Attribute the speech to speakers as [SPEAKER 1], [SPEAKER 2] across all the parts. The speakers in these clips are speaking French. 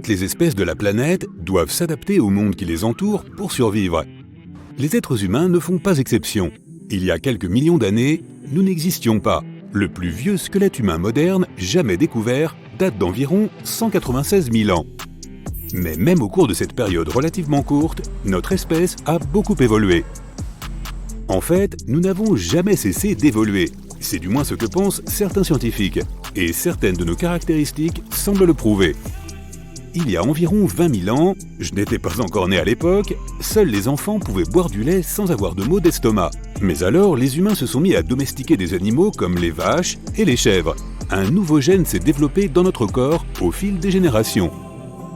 [SPEAKER 1] Toutes les espèces de la planète doivent s'adapter au monde qui les entoure pour survivre. Les êtres humains ne font pas exception. Il y a quelques millions d'années, nous n'existions pas. Le plus vieux squelette humain moderne jamais découvert date d'environ 196 000 ans. Mais même au cours de cette période relativement courte, notre espèce a beaucoup évolué. En fait, nous n'avons jamais cessé d'évoluer. C'est du moins ce que pensent certains scientifiques. Et certaines de nos caractéristiques semblent le prouver. Il y a environ 20 000 ans, je n'étais pas encore né à l'époque, seuls les enfants pouvaient boire du lait sans avoir de maux d'estomac. Mais alors, les humains se sont mis à domestiquer des animaux comme les vaches et les chèvres. Un nouveau gène s'est développé dans notre corps au fil des générations.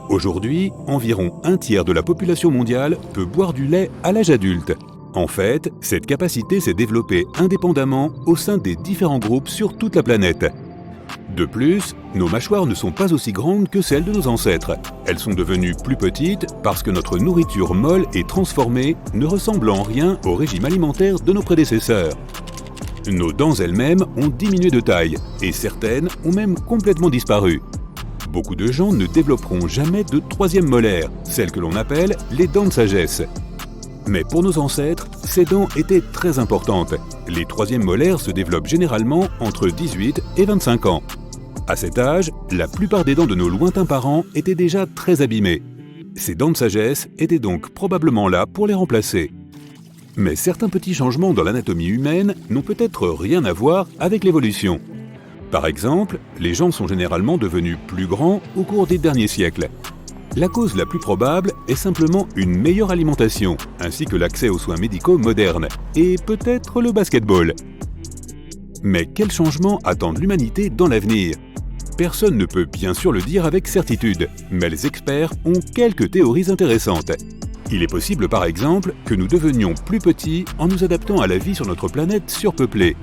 [SPEAKER 1] Aujourd'hui, environ un tiers de la population mondiale peut boire du lait à l'âge adulte. En fait, cette capacité s'est développée indépendamment au sein des différents groupes sur toute la planète. De plus, nos mâchoires ne sont pas aussi grandes que celles de nos ancêtres. Elles sont devenues plus petites parce que notre nourriture molle et transformée ne ressemble en rien au régime alimentaire de nos prédécesseurs. Nos dents elles-mêmes ont diminué de taille et certaines ont même complètement disparu. Beaucoup de gens ne développeront jamais de troisième molaire, celles que l'on appelle les dents de sagesse. Mais pour nos ancêtres, ces dents étaient très importantes. Les troisièmes molaires se développent généralement entre 18 et 25 ans. À cet âge, la plupart des dents de nos lointains parents étaient déjà très abîmées. Ces dents de sagesse étaient donc probablement là pour les remplacer. Mais certains petits changements dans l'anatomie humaine n'ont peut-être rien à voir avec l'évolution. Par exemple, les gens sont généralement devenus plus grands au cours des derniers siècles. La cause la plus probable est simplement une meilleure alimentation, ainsi que l'accès aux soins médicaux modernes, et peut-être le basket-ball. Mais quels changements attendent l'humanité dans l'avenir ? Personne ne peut bien sûr le dire avec certitude, mais les experts ont quelques théories intéressantes. Il est possible par exemple que nous devenions plus petits en nous adaptant à la vie sur notre planète surpeuplée.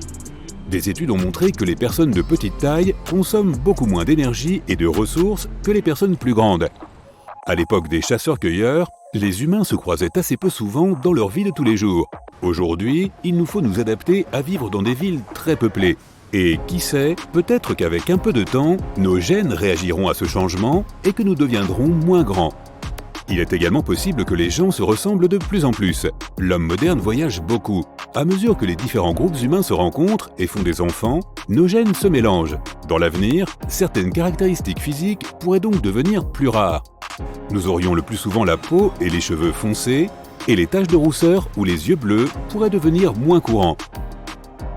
[SPEAKER 1] Des études ont montré que les personnes de petite taille consomment beaucoup moins d'énergie et de ressources que les personnes plus grandes. À l'époque des chasseurs-cueilleurs, les humains se croisaient assez peu souvent dans leur vie de tous les jours. Aujourd'hui, il nous faut nous adapter à vivre dans des villes très peuplées. Et qui sait, peut-être qu'avec un peu de temps, nos gènes réagiront à ce changement et que nous deviendrons moins grands. Il est également possible que les gens se ressemblent de plus en plus. L'homme moderne voyage beaucoup. À mesure que les différents groupes humains se rencontrent et font des enfants, nos gènes se mélangent. Dans l'avenir, certaines caractéristiques physiques pourraient donc devenir plus rares. Nous aurions le plus souvent la peau et les cheveux foncés, et les taches de rousseur ou les yeux bleus pourraient devenir moins courants.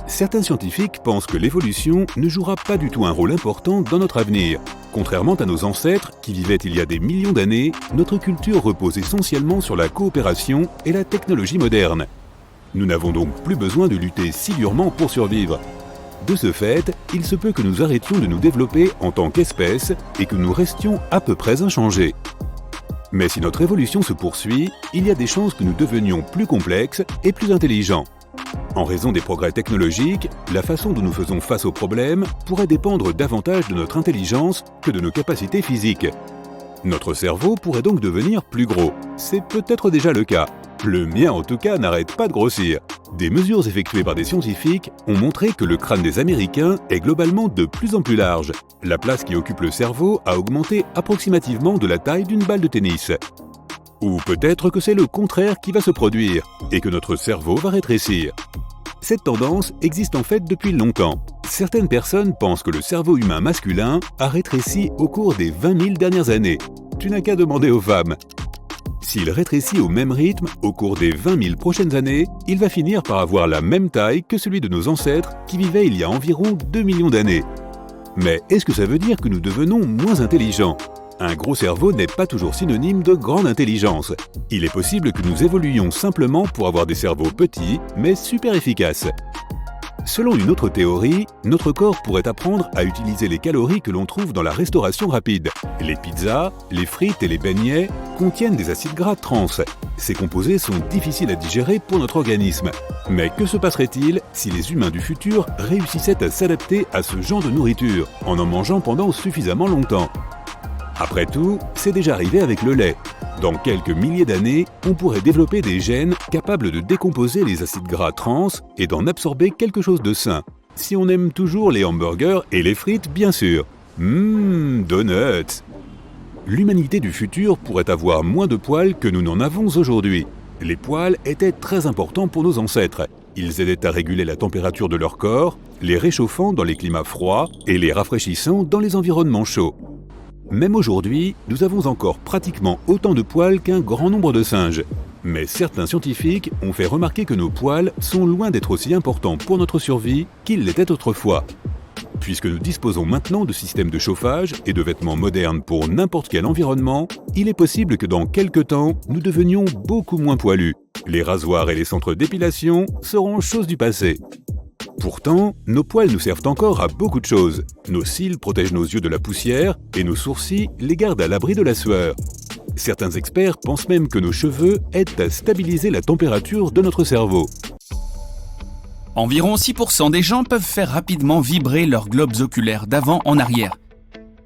[SPEAKER 1] Certains scientifiques pensent que l'évolution ne jouera pas du tout un rôle important dans notre avenir. Contrairement à nos ancêtres qui vivaient il y a des millions d'années, notre culture repose essentiellement sur la coopération et la technologie moderne. Nous n'avons donc plus besoin de lutter si durement pour survivre. De ce fait, il se peut que nous arrêtions de nous développer en tant qu'espèce et que nous restions à peu près inchangés. Mais si notre évolution se poursuit, il y a des chances que nous devenions plus complexes et plus intelligents. En raison des progrès technologiques, la façon dont nous faisons face aux problèmes pourrait dépendre davantage de notre intelligence que de nos capacités physiques. Notre cerveau pourrait donc devenir plus gros. C'est peut-être déjà le cas. Le mien en tout cas n'arrête pas de grossir. Des mesures effectuées par des scientifiques ont montré que le crâne des Américains est globalement de plus en plus large. La place qui occupe le cerveau a augmenté approximativement de la taille d'une balle de tennis. Ou peut-être que c'est le contraire qui va se produire, et que notre cerveau va rétrécir. Cette tendance existe en fait depuis longtemps. Certaines personnes pensent que le cerveau humain masculin a rétréci au cours des 20 000 dernières années. Tu n'as qu'à demander aux femmes. S'il rétrécit au même rythme au cours des 20 000 prochaines années, il va finir par avoir la même taille que celui de nos ancêtres qui vivaient il y a environ 2 millions d'années. Mais est-ce que ça veut dire que nous devenons moins intelligents ? Un gros cerveau n'est pas toujours synonyme de grande intelligence. Il est possible que nous évoluions simplement pour avoir des cerveaux petits, mais super efficaces. Selon une autre théorie, notre corps pourrait apprendre à utiliser les calories que l'on trouve dans la restauration rapide. Les pizzas, les frites et les beignets contiennent des acides gras trans. Ces composés sont difficiles à digérer pour notre organisme. Mais que se passerait-il si les humains du futur réussissaient à s'adapter à ce genre de nourriture, en mangeant pendant suffisamment longtemps ? Après tout, c'est déjà arrivé avec le lait. Dans quelques milliers d'années, on pourrait développer des gènes capables de décomposer les acides gras trans et d'en absorber quelque chose de sain. Si on aime toujours les hamburgers et les frites, bien sûr. Donuts! L'humanité du futur pourrait avoir moins de poils que nous n'en avons aujourd'hui. Les poils étaient très importants pour nos ancêtres. Ils aidaient à réguler la température de leur corps, les réchauffant dans les climats froids et les rafraîchissant dans les environnements chauds. Même aujourd'hui, nous avons encore pratiquement autant de poils qu'un grand nombre de singes. Mais certains scientifiques ont fait remarquer que nos poils sont loin d'être aussi importants pour notre survie qu'ils l'étaient autrefois. Puisque nous disposons maintenant de systèmes de chauffage et de vêtements modernes pour n'importe quel environnement, il est possible que dans quelques temps, nous devenions beaucoup moins poilus. Les rasoirs et les centres d'épilation seront chose du passé. Pourtant, nos poils nous servent encore à beaucoup de choses. Nos cils protègent nos yeux de la poussière et nos sourcils les gardent à l'abri de la sueur. Certains experts pensent même que nos cheveux aident à stabiliser la température de notre cerveau.
[SPEAKER 2] Environ 6% des gens peuvent faire rapidement vibrer leurs globes oculaires d'avant en arrière.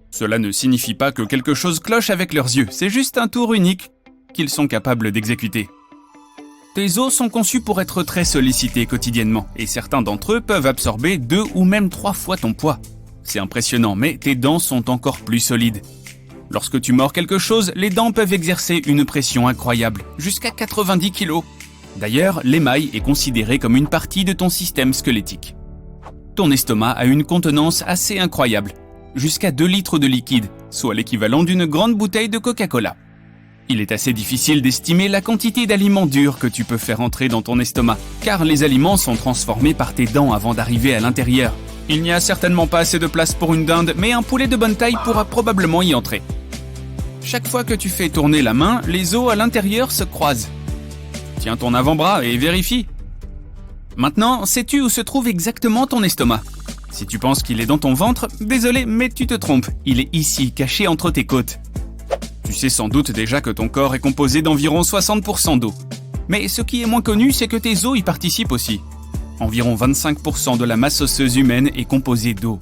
[SPEAKER 2] Cela ne signifie pas que quelque chose cloche avec leurs yeux, c'est juste un tour unique qu'ils sont capables d'exécuter. Tes os sont conçus pour être très sollicités quotidiennement et certains d'entre eux peuvent absorber 2 ou même 3 fois ton poids. C'est impressionnant, mais tes dents sont encore plus solides. Lorsque tu mords quelque chose, les dents peuvent exercer une pression incroyable, jusqu'à 90 kg. D'ailleurs, l'émail est considéré comme une partie de ton système squelettique. Ton estomac a une contenance assez incroyable, jusqu'à 2 litres de liquide, soit l'équivalent d'une grande bouteille de Coca-Cola. Il est assez difficile d'estimer la quantité d'aliments durs que tu peux faire entrer dans ton estomac, car les aliments sont transformés par tes dents avant d'arriver à l'intérieur. Il n'y a certainement pas assez de place pour une dinde, mais un poulet de bonne taille pourra probablement y entrer. Chaque fois que tu fais tourner la main, les os à l'intérieur se croisent. Tiens ton avant-bras et vérifie. Maintenant, sais-tu où se trouve exactement ton estomac? Si tu penses qu'il est dans ton ventre, désolé, mais tu te trompes. Il est ici, caché entre tes côtes. Tu sais sans doute déjà que ton corps est composé d'environ 60% d'eau. Mais ce qui est moins connu, c'est que tes os y participent aussi. Environ 25% de la masse osseuse humaine est composée d'eau.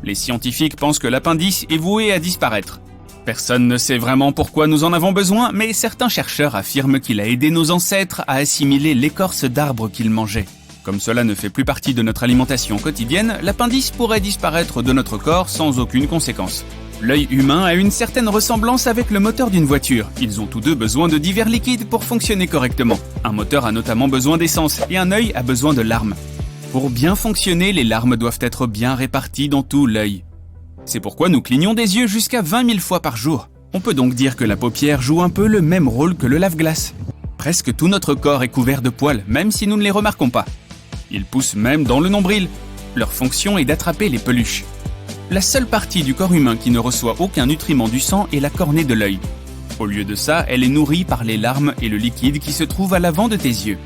[SPEAKER 2] Les scientifiques pensent que l'appendice est voué à disparaître. Personne ne sait vraiment pourquoi nous en avons besoin, mais certains chercheurs affirment qu'il a aidé nos ancêtres à assimiler l'écorce d'arbres qu'ils mangeaient. Comme cela ne fait plus partie de notre alimentation quotidienne, l'appendice pourrait disparaître de notre corps sans aucune conséquence. L'œil humain a une certaine ressemblance avec le moteur d'une voiture. Ils ont tous deux besoin de divers liquides pour fonctionner correctement. Un moteur a notamment besoin d'essence et un œil a besoin de larmes. Pour bien fonctionner, les larmes doivent être bien réparties dans tout l'œil. C'est pourquoi nous clignons des yeux jusqu'à 20 000 fois par jour. On peut donc dire que la paupière joue un peu le même rôle que le lave-glace. Presque tout notre corps est couvert de poils, même si nous ne les remarquons pas. Ils poussent même dans le nombril. Leur fonction est d'attraper les peluches. La seule partie du corps humain qui ne reçoit aucun nutriment du sang est la cornée de l'œil. Au lieu de ça, elle est nourrie par les larmes et le liquide qui se trouve à l'avant de tes yeux.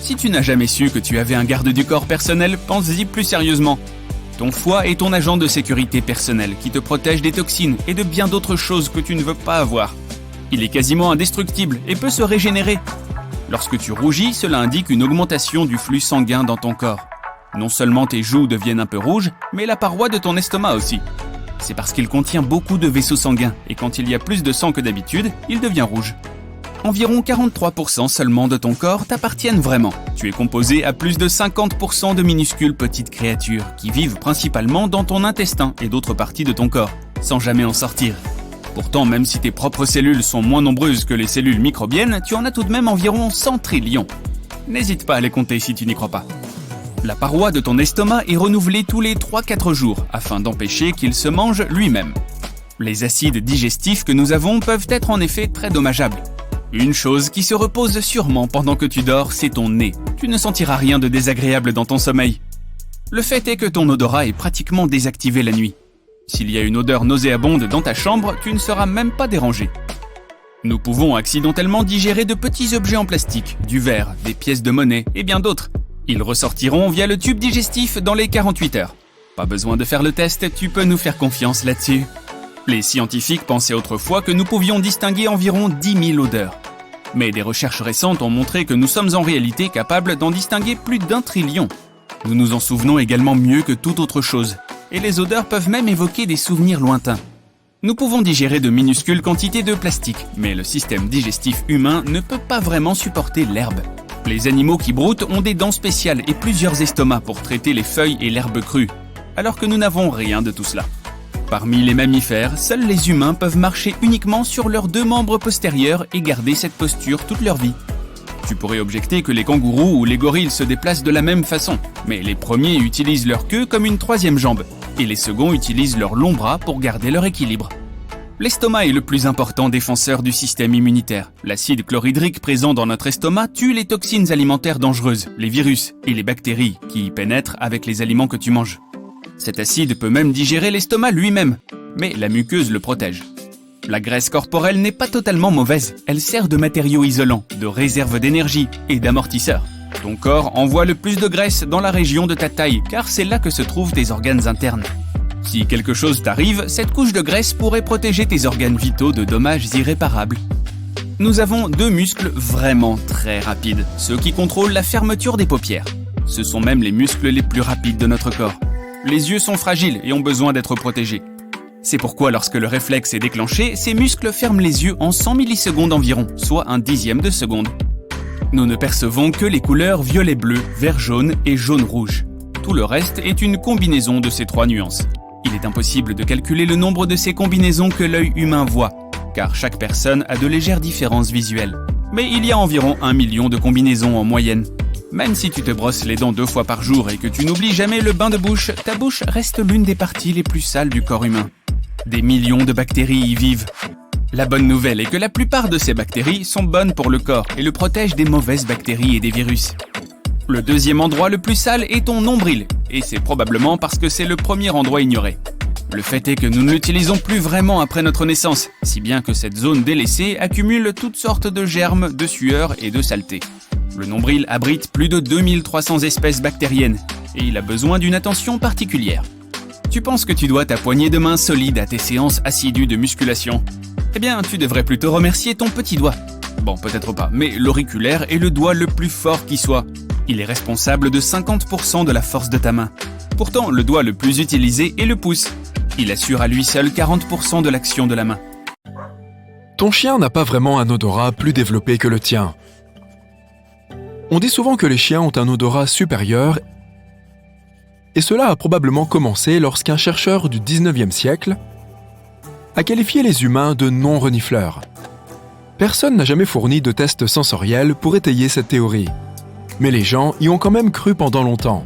[SPEAKER 2] Si tu n'as jamais su que tu avais un garde du corps personnel, pense-y plus sérieusement. Ton foie est ton agent de sécurité personnel qui te protège des toxines et de bien d'autres choses que tu ne veux pas avoir. Il est quasiment indestructible et peut se régénérer. Lorsque tu rougis, cela indique une augmentation du flux sanguin dans ton corps. Non seulement tes joues deviennent un peu rouges, mais la paroi de ton estomac aussi. C'est parce qu'il contient beaucoup de vaisseaux sanguins et quand il y a plus de sang que d'habitude, il devient rouge. Environ 43% seulement de ton corps t'appartiennent vraiment. Tu es composé à plus de 50% de minuscules petites créatures qui vivent principalement dans ton intestin et d'autres parties de ton corps, sans jamais en sortir. Pourtant, même si tes propres cellules sont moins nombreuses que les cellules microbiennes, tu en as tout de même environ 100 trillions. N'hésite pas à les compter si tu n'y crois pas. La paroi de ton estomac est renouvelée tous les 3-4 jours afin d'empêcher qu'il se mange lui-même. Les acides digestifs que nous avons peuvent être en effet très dommageables. Une chose qui se repose sûrement pendant que tu dors, c'est ton nez. Tu ne sentiras rien de désagréable dans ton sommeil. Le fait est que ton odorat est pratiquement désactivé la nuit. S'il y a une odeur nauséabonde dans ta chambre, tu ne seras même pas dérangé. Nous pouvons accidentellement digérer de petits objets en plastique, du verre, des pièces de monnaie et bien d'autres. Ils ressortiront via le tube digestif dans les 48 heures. Pas besoin de faire le test, tu peux nous faire confiance là-dessus. Les scientifiques pensaient autrefois que nous pouvions distinguer environ 10 000 odeurs. Mais des recherches récentes ont montré que nous sommes en réalité capables d'en distinguer plus d'1 trillion. Nous nous en souvenons également mieux que toute autre chose. Et les odeurs peuvent même évoquer des souvenirs lointains. Nous pouvons digérer de minuscules quantités de plastique, mais le système digestif humain ne peut pas vraiment supporter l'herbe. Les animaux qui broutent ont des dents spéciales et plusieurs estomacs pour traiter les feuilles et l'herbe crue, alors que nous n'avons rien de tout cela. Parmi les mammifères, seuls les humains peuvent marcher uniquement sur leurs 2 membres postérieurs et garder cette posture toute leur vie. Tu pourrais objecter que les kangourous ou les gorilles se déplacent de la même façon, mais les premiers utilisent leur queue comme une 3e jambe, et les seconds utilisent leurs longs bras pour garder leur équilibre. L'estomac est le plus important défenseur du système immunitaire. L'acide chlorhydrique présent dans notre estomac tue les toxines alimentaires dangereuses, les virus et les bactéries qui y pénètrent avec les aliments que tu manges. Cet acide peut même digérer l'estomac lui-même, mais la muqueuse le protège. La graisse corporelle n'est pas totalement mauvaise, elle sert de matériau isolant, de réserve d'énergie et d'amortisseur. Ton corps envoie le plus de graisse dans la région de ta taille, car c'est là que se trouvent tes organes internes. Si quelque chose t'arrive, cette couche de graisse pourrait protéger tes organes vitaux de dommages irréparables. Nous avons 2 muscles vraiment très rapides, ceux qui contrôlent la fermeture des paupières. Ce sont même les muscles les plus rapides de notre corps. Les yeux sont fragiles et ont besoin d'être protégés. C'est pourquoi lorsque le réflexe est déclenché, ces muscles ferment les yeux en 100 millisecondes environ, soit 1/10 de seconde. Nous ne percevons que les couleurs violet-bleu, vert-jaune et jaune-rouge. Tout le reste est une combinaison de ces 3 nuances. Il est impossible de calculer le nombre de ces combinaisons que l'œil humain voit, car chaque personne a de légères différences visuelles. Mais il y a environ 1 million de combinaisons en moyenne. Même si tu te brosses les dents 2 fois par jour et que tu n'oublies jamais le bain de bouche, ta bouche reste l'une des parties les plus sales du corps humain. Des millions de bactéries y vivent. La bonne nouvelle est que la plupart de ces bactéries sont bonnes pour le corps et le protègent des mauvaises bactéries et des virus. Le 2e endroit le plus sale est ton nombril, et c'est probablement parce que c'est le premier endroit ignoré. Le fait est que nous ne l'utilisons plus vraiment après notre naissance, si bien que cette zone délaissée accumule toutes sortes de germes, de sueur et de saleté. Le nombril abrite plus de 2300 espèces bactériennes, et il a besoin d'une attention particulière. Tu penses que tu dois ta poignée de main solide à tes séances assidues de musculation? Eh bien, tu devrais plutôt remercier ton petit doigt. Bon, peut-être pas, mais l'auriculaire est le doigt le plus fort qui soit. Il est responsable de 50% de la force de ta main. Pourtant, le doigt le plus utilisé est le pouce. Il assure à lui seul 40% de l'action de la main.
[SPEAKER 3] Ton chien n'a pas vraiment un odorat plus développé que le tien. On dit souvent que les chiens ont un odorat supérieur, et cela a probablement commencé lorsqu'un chercheur du 19e siècle a qualifié les humains de non-renifleurs. Personne n'a jamais fourni de tests sensoriels pour étayer cette théorie. Mais les gens y ont quand même cru pendant longtemps.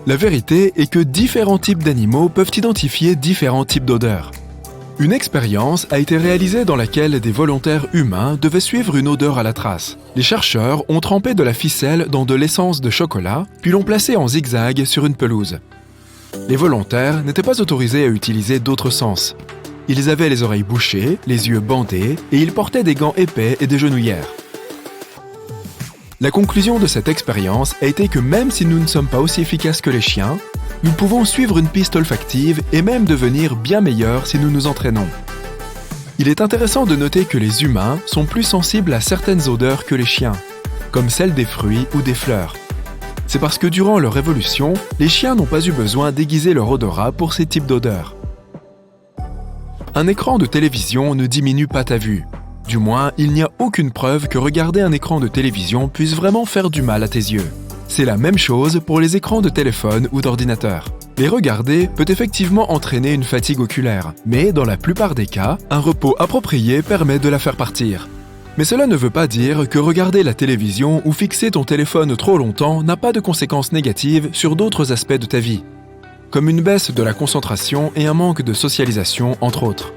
[SPEAKER 3] La vérité est que différents types d'animaux peuvent identifier différents types d'odeurs. Une expérience a été réalisée dans laquelle des volontaires humains devaient suivre une odeur à la trace. Les chercheurs ont trempé de la ficelle dans de l'essence de chocolat, puis l'ont placée en zigzag sur une pelouse. Les volontaires n'étaient pas autorisés à utiliser d'autres sens. Ils avaient les oreilles bouchées, les yeux bandés, et ils portaient des gants épais et des genouillères. La conclusion de cette expérience a été que même si nous ne sommes pas aussi efficaces que les chiens, nous pouvons suivre une piste olfactive et même devenir bien meilleurs si nous nous entraînons. Il est intéressant de noter que les humains sont plus sensibles à certaines odeurs que les chiens, comme celles des fruits ou des fleurs. C'est parce que durant leur évolution, les chiens n'ont pas eu besoin d'aiguiser leur odorat pour ces types d'odeurs. Un écran de télévision ne diminue pas ta vue. Du moins, il n'y a aucune preuve que regarder un écran de télévision puisse vraiment faire du mal à tes yeux. C'est la même chose pour les écrans de téléphone ou d'ordinateur. Les regarder peut effectivement entraîner une fatigue oculaire, mais dans la plupart des cas, un repos approprié permet de la faire partir. Mais cela ne veut pas dire que regarder la télévision ou fixer ton téléphone trop longtemps n'a pas de conséquences négatives sur d'autres aspects de ta vie, comme une baisse de la concentration et un manque de socialisation, entre autres.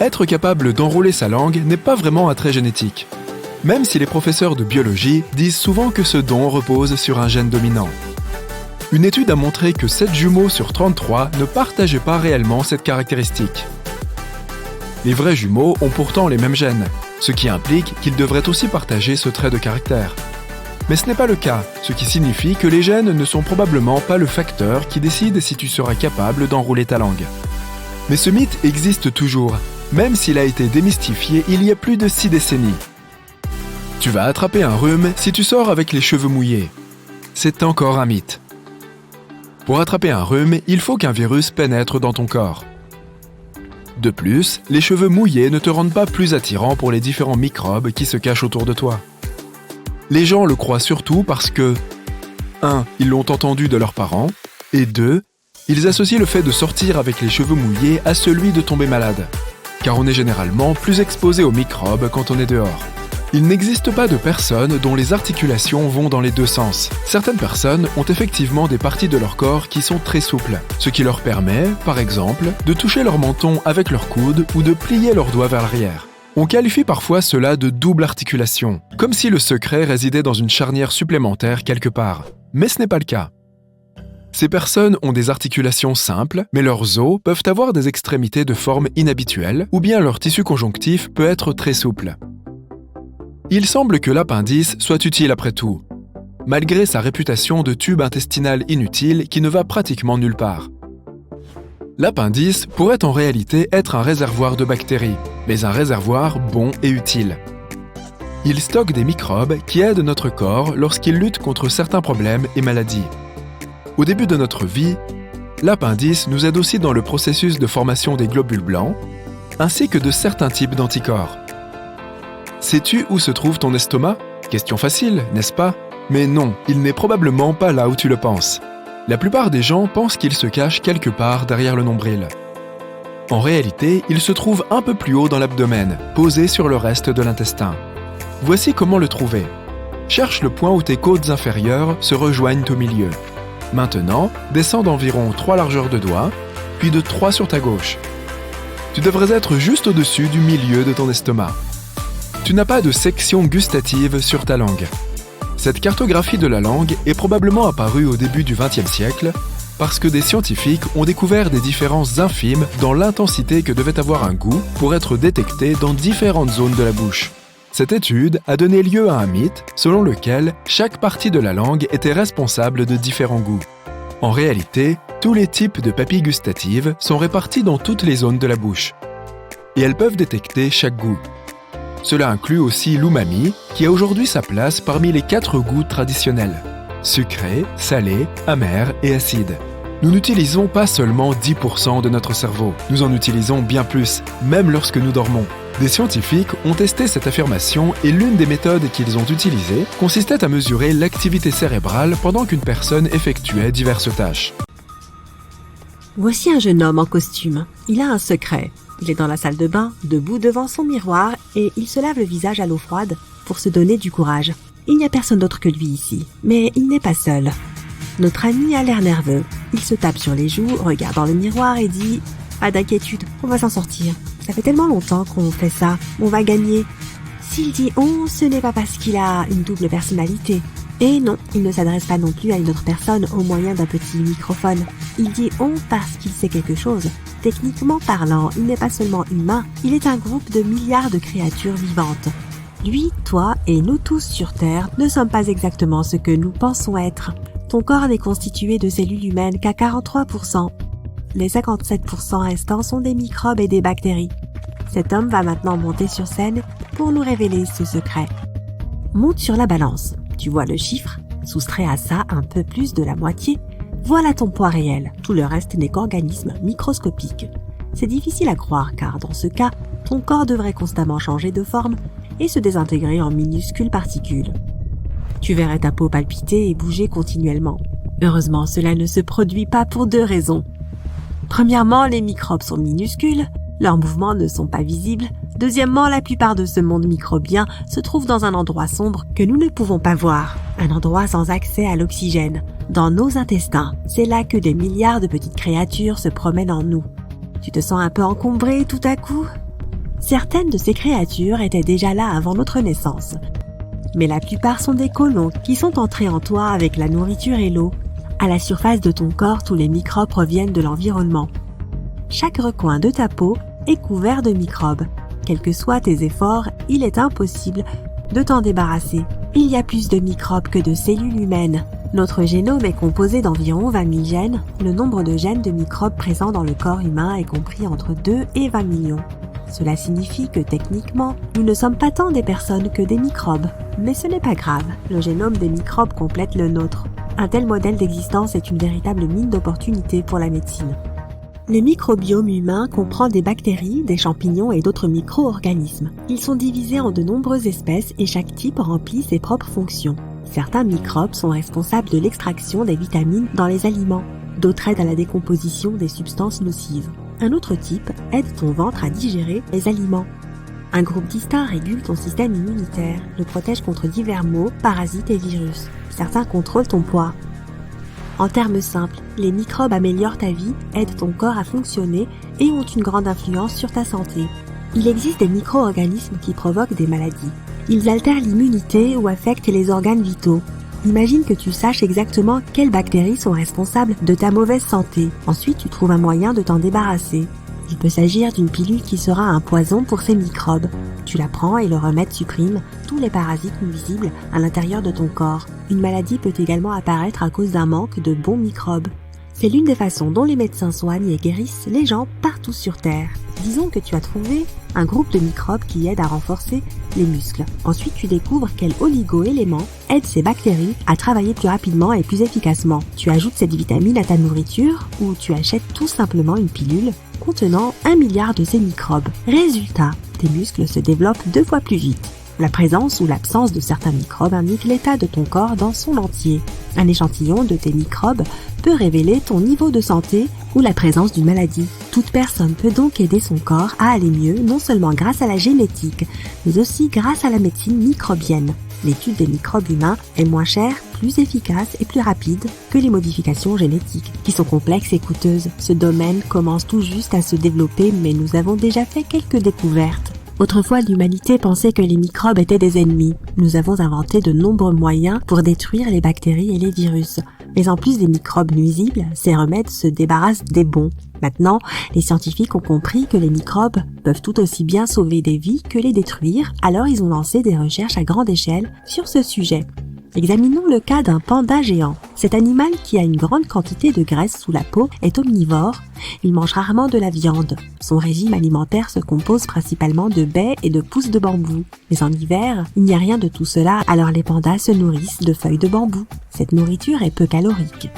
[SPEAKER 3] Être capable d'enrouler sa langue n'est pas vraiment un trait génétique, même si les professeurs de biologie disent souvent que ce don repose sur un gène dominant. Une étude a montré que 7 jumeaux sur 33 ne partageaient pas réellement cette caractéristique. Les vrais jumeaux ont pourtant les mêmes gènes, ce qui implique qu'ils devraient aussi partager ce trait de caractère. Mais ce n'est pas le cas, ce qui signifie que les gènes ne sont probablement pas le facteur qui décide si tu seras capable d'enrouler ta langue. Mais ce mythe existe toujours, même s'il a été démystifié il y a plus de 6 décennies. Tu vas attraper un rhume si tu sors avec les cheveux mouillés. C'est encore un mythe. Pour attraper un rhume, il faut qu'un virus pénètre dans ton corps. De plus, les cheveux mouillés ne te rendent pas plus attirant pour les différents microbes qui se cachent autour de toi. Les gens le croient surtout parce que 1. Ils l'ont entendu de leurs parents, et 2. Ils associent le fait de sortir avec les cheveux mouillés à celui de tomber malade, car on est généralement plus exposé aux microbes quand on est dehors. Il n'existe pas de personnes dont les articulations vont dans les deux sens. Certaines personnes ont effectivement des parties de leur corps qui sont très souples, ce qui leur permet, par exemple, de toucher leur menton avec leur coude ou de plier leurs doigts vers l'arrière. On qualifie parfois cela de double articulation, comme si le secret résidait dans une charnière supplémentaire quelque part. Mais ce n'est pas le cas. Ces personnes ont des articulations simples, mais leurs os peuvent avoir des extrémités de forme inhabituelle, ou bien leur tissu conjonctif peut être très souple. Il semble que l'appendice soit utile après tout, malgré sa réputation de tube intestinal inutile qui ne va pratiquement nulle part. L'appendice pourrait en réalité être un réservoir de bactéries, mais un réservoir bon et utile. Il stocke des microbes qui aident notre corps lorsqu'il lutte contre certains problèmes et maladies. Au début de notre vie, l'appendice nous aide aussi dans le processus de formation des globules blancs, ainsi que de certains types d'anticorps. Sais-tu où se trouve ton estomac? Question facile, n'est-ce pas? Mais non, il n'est probablement pas là où tu le penses. La plupart des gens pensent qu'il se cache quelque part derrière le nombril. En réalité, il se trouve un peu plus haut dans l'abdomen, posé sur le reste de l'intestin. Voici comment le trouver. Cherche le point où tes côtes inférieures se rejoignent au milieu. Maintenant, descends d'environ 3 largeurs de doigts, puis de 3 sur ta gauche. Tu devrais être juste au-dessus du milieu de ton estomac. Tu n'as pas de section gustative sur ta langue. Cette cartographie de la langue est probablement apparue au début du XXe siècle parce que des scientifiques ont découvert des différences infimes dans l'intensité que devait avoir un goût pour être détecté dans différentes zones de la bouche. Cette étude a donné lieu à un mythe selon lequel chaque partie de la langue était responsable de différents goûts. En réalité, tous les types de papilles gustatives sont répartis dans toutes les zones de la bouche. Et elles peuvent détecter chaque goût. Cela inclut aussi l'umami, qui a aujourd'hui sa place parmi les 4 goûts traditionnels: sucré, salé, amer et acide. Nous n'utilisons pas seulement 10% de notre cerveau, nous en utilisons bien plus, même lorsque nous dormons. Des scientifiques ont testé cette affirmation et l'une des méthodes qu'ils ont utilisées consistait à mesurer l'activité cérébrale pendant qu'une personne effectuait diverses tâches.
[SPEAKER 4] Voici un jeune homme en costume. Il a un secret. Il est dans la salle de bain, debout devant son miroir, et il se lave le visage à l'eau froide pour se donner du courage. Il n'y a personne d'autre que lui ici, mais il n'est pas seul. Notre ami a l'air nerveux. Il se tape sur les joues, regarde dans le miroir et dit « Pas d'inquiétude, on va s'en sortir. Ça fait tellement longtemps qu'on fait ça, on va gagner. » S'il dit « on », ce n'est pas parce qu'il a une double personnalité. Et non, il ne s'adresse pas non plus à une autre personne au moyen d'un petit microphone. Il dit « on » parce qu'il sait quelque chose. Techniquement parlant, il n'est pas seulement humain, il est un groupe de milliards de créatures vivantes. Lui, toi et nous tous sur Terre ne sommes pas exactement ce que nous pensons être. Ton corps n'est constitué de cellules humaines qu'à 43%. Les 57% restants sont des microbes et des bactéries. Cet homme va maintenant monter sur scène pour nous révéler ce secret. Monte sur la balance. Tu vois le chiffre, soustrait à ça un peu plus de la moitié. Voilà ton poids réel. Tout le reste n'est qu'organisme microscopique. C'est difficile à croire car dans ce cas, ton corps devrait constamment changer de forme et se désintégrer en minuscules particules. Tu verrais ta peau palpiter et bouger continuellement. Heureusement, cela ne se produit pas pour 2 raisons. Premièrement, les microbes sont minuscules, leurs mouvements ne sont pas visibles. Deuxièmement, la plupart de ce monde microbien se trouve dans un endroit sombre que nous ne pouvons pas voir, un endroit sans accès à l'oxygène. Dans nos intestins, c'est là que des milliards de petites créatures se promènent en nous. Tu te sens un peu encombré tout à coup? Certaines de ces créatures étaient déjà là avant notre naissance. Mais la plupart sont des colons qui sont entrés en toi avec la nourriture et l'eau. À la surface de ton corps, tous les microbes proviennent de l'environnement. Chaque recoin de ta peau est couvert de microbes. Quels que soient tes efforts, il est impossible de t'en débarrasser. Il y a plus de microbes que de cellules humaines. Notre génome est composé d'environ 20 000 gènes. Le nombre de gènes de microbes présents dans le corps humain est compris entre 2 et 20 millions. Cela signifie que techniquement, nous ne sommes pas tant des personnes que des microbes. Mais ce n'est pas grave, le génome des microbes complète le nôtre. Un tel modèle d'existence est une véritable mine d'opportunités pour la médecine. Le microbiome humain comprend des bactéries, des champignons et d'autres micro-organismes. Ils sont divisés en de nombreuses espèces et chaque type remplit ses propres fonctions. Certains microbes sont responsables de l'extraction des vitamines dans les aliments. D'autres aident à la décomposition des substances nocives. Un autre type aide ton ventre à digérer les aliments. Un groupe distincts régule ton système immunitaire, le protège contre divers maux, parasites et virus. Certains contrôlent ton poids. En termes simples, les microbes améliorent ta vie, aident ton corps à fonctionner et ont une grande influence sur ta santé. Il existe des micro-organismes qui provoquent des maladies. Ils altèrent l'immunité ou affectent les organes vitaux. Imagine que tu saches exactement quelles bactéries sont responsables de ta mauvaise santé. Ensuite, tu trouves un moyen de t'en débarrasser. Il peut s'agir d'une pilule qui sera un poison pour ces microbes. Tu la prends et le remède supprime tous les parasites nuisibles à l'intérieur de ton corps. Une maladie peut également apparaître à cause d'un manque de bons microbes. C'est l'une des façons dont les médecins soignent et guérissent les gens partout sur Terre. Disons que tu as trouvé un groupe de microbes qui aident à renforcer les muscles. Ensuite, tu découvres quel oligo-élément aide ces bactéries à travailler plus rapidement et plus efficacement. Tu ajoutes cette vitamine à ta nourriture ou tu achètes tout simplement une pilule contenant 1 milliard de ces microbes. Résultat, tes muscles se développent 2 fois plus vite. La présence ou l'absence de certains microbes indique l'état de ton corps dans son entier. Un échantillon de tes microbes peut révéler ton niveau de santé ou la présence d'une maladie. Toute personne peut donc aider son corps à aller mieux, non seulement grâce à la génétique, mais aussi grâce à la médecine microbienne. L'étude des microbes humains est moins chère, plus efficace et plus rapide que les modifications génétiques, qui sont complexes et coûteuses. Ce domaine commence tout juste à se développer, mais nous avons déjà fait quelques découvertes. Autrefois, l'humanité pensait que les microbes étaient des ennemis. Nous avons inventé de nombreux moyens pour détruire les bactéries et les virus. Mais en plus des microbes nuisibles, ces remèdes se débarrassent des bons. Maintenant, les scientifiques ont compris que les microbes peuvent tout aussi bien sauver des vies que les détruire, alors ils ont lancé des recherches à grande échelle sur ce sujet. Examinons le cas d'un panda géant. Cet animal, qui a une grande quantité de graisse sous la peau, est omnivore. Il mange rarement de la viande. Son régime alimentaire se compose principalement de baies et de pousses de bambou. Mais en hiver, il n'y a rien de tout cela, alors les pandas se nourrissent de feuilles de bambou. Cette nourriture est peu calorique.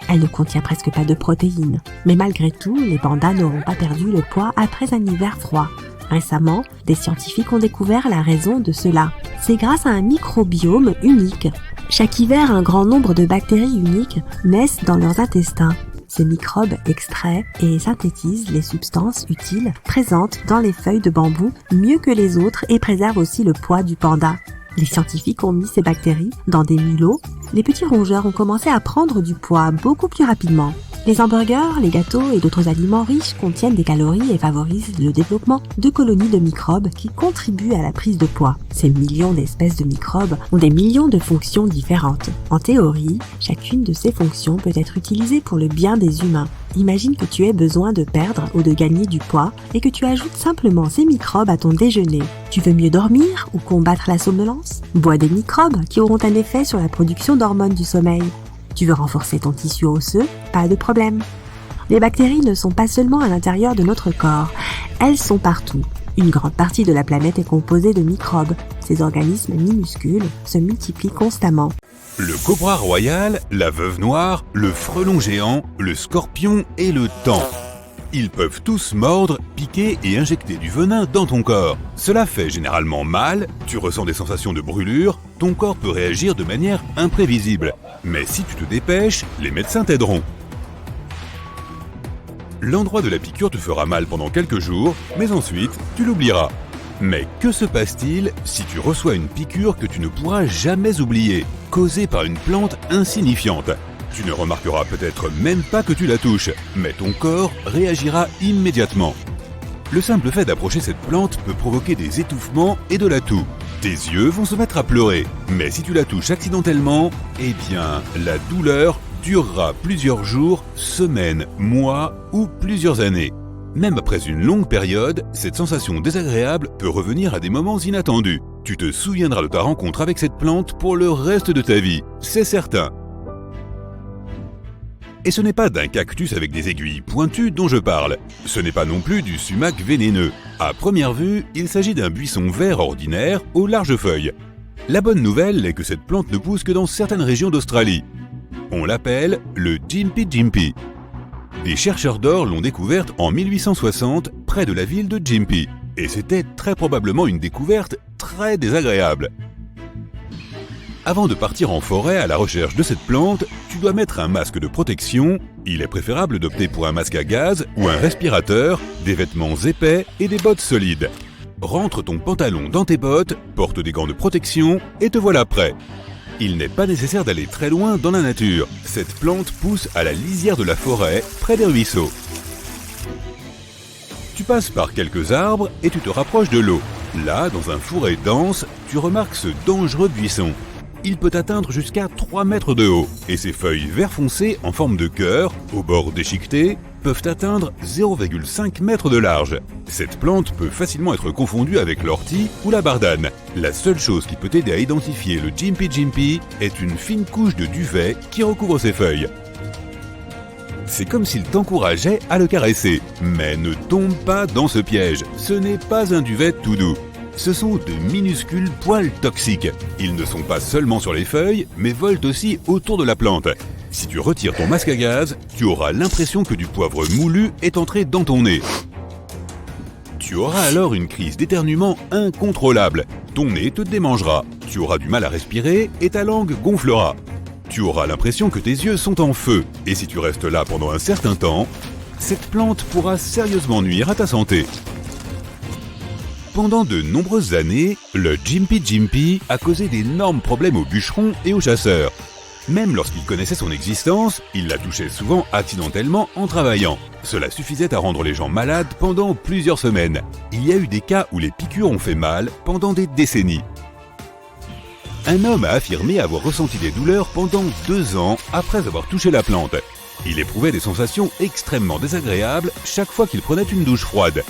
[SPEAKER 4] Elle ne contient presque pas de protéines. Mais malgré tout, les pandas n'auront pas perdu le poids après un hiver froid. Récemment, des scientifiques ont découvert la raison de cela. C'est grâce à un microbiome unique. Chaque hiver, un grand nombre de bactéries uniques naissent dans leurs intestins. Ces microbes extraient et synthétisent les substances utiles présentes dans les feuilles de bambou mieux que les autres et préservent aussi le poids du panda. Les scientifiques ont mis ces bactéries dans des mulots. Les petits rongeurs ont commencé à prendre du poids beaucoup plus rapidement. Les hamburgers, les gâteaux et d'autres aliments riches contiennent des calories et favorisent le développement de colonies de microbes qui contribuent à la prise de poids. Ces millions d'espèces de microbes ont des millions de fonctions différentes. En théorie, chacune de ces fonctions peut être utilisée pour le bien des humains. Imagine que tu aies besoin de perdre ou de gagner du poids et que tu ajoutes simplement ces microbes à ton déjeuner. Tu veux mieux dormir ou combattre la somnolence? Bois des microbes qui auront un effet sur la production d'hormones du sommeil. Tu veux renforcer ton tissu osseux? Pas de problème. Les bactéries ne sont pas seulement à l'intérieur de notre corps, elles sont partout. Une grande partie de la planète est composée de microbes. Ces organismes minuscules se multiplient constamment.
[SPEAKER 1] Le cobra royal, la veuve noire, le frelon géant, le scorpion et le taon. Ils peuvent tous mordre, piquer et injecter du venin dans ton corps. Cela fait généralement mal, tu ressens des sensations de brûlure, ton corps peut réagir de manière imprévisible. Mais si tu te dépêches, les médecins t'aideront. L'endroit de la piqûre te fera mal pendant quelques jours, mais ensuite, tu l'oublieras. Mais que se passe-t-il si tu reçois une piqûre que tu ne pourras jamais oublier, causée par une plante insignifiante ? Tu ne remarqueras peut-être même pas que tu la touches, mais ton corps réagira immédiatement. Le simple fait d'approcher cette plante peut provoquer des étouffements et de la toux. Tes yeux vont se mettre à pleurer, mais si tu la touches accidentellement, eh bien, la douleur durera plusieurs jours, semaines, mois ou plusieurs années. Même après une longue période, cette sensation désagréable peut revenir à des moments inattendus. Tu te souviendras de ta rencontre avec cette plante pour le reste de ta vie, c'est certain. Et ce n'est pas d'un cactus avec des aiguilles pointues dont je parle. Ce n'est pas non plus du sumac vénéneux. À première vue, il s'agit d'un buisson vert ordinaire aux larges feuilles. La bonne nouvelle est que cette plante ne pousse que dans certaines régions d'Australie. On l'appelle le Gympie Gympie. Des chercheurs d'or l'ont découverte en 1860 près de la ville de Gympie. Et c'était très probablement une découverte très désagréable. Avant de partir en forêt à la recherche de cette plante, tu dois mettre un masque de protection. Il est préférable d'opter pour un masque à gaz ou un respirateur, des vêtements épais et des bottes solides. Rentre ton pantalon dans tes bottes, porte des gants de protection et te voilà prêt. Il n'est pas nécessaire d'aller très loin dans la nature. Cette plante pousse à la lisière de la forêt, près des ruisseaux. Tu passes par quelques arbres et tu te rapproches de l'eau. Là, dans un fourré dense, tu remarques ce dangereux buisson. Il peut atteindre jusqu'à 3 mètres de haut et ses feuilles vert foncé en forme de cœur, au bord déchiqueté, peuvent atteindre 0,5 mètres de large. Cette plante peut facilement être confondue avec l'ortie ou la bardane. La seule chose qui peut t'aider à identifier le Gympie Gympie est une fine couche de duvet qui recouvre ses feuilles. C'est comme s'il t'encourageait à le caresser. Mais ne tombe pas dans ce piège, ce n'est pas un duvet tout doux. Ce sont de minuscules poils toxiques. Ils ne sont pas seulement sur les feuilles, mais volent aussi autour de la plante. Si tu retires ton masque à gaz, tu auras l'impression que du poivre moulu est entré dans ton nez. Tu auras alors une crise d'éternuement incontrôlable. Ton nez te démangera, tu auras du mal à respirer et ta langue gonflera. Tu auras l'impression que tes yeux sont en feu, et si tu restes là pendant un certain temps, cette plante pourra sérieusement nuire à ta santé. Pendant de nombreuses années, le Gympie Gympie a causé d'énormes problèmes aux bûcherons et aux chasseurs. Même lorsqu'ils connaissaient son existence, ils la touchaient souvent accidentellement en travaillant. Cela suffisait à rendre les gens malades pendant plusieurs semaines. Il y a eu des cas où les piqûres ont fait mal pendant des décennies. Un homme a affirmé avoir ressenti des douleurs pendant 2 ans après avoir touché la plante. Il éprouvait des sensations extrêmement désagréables chaque fois qu'il prenait une douche froide.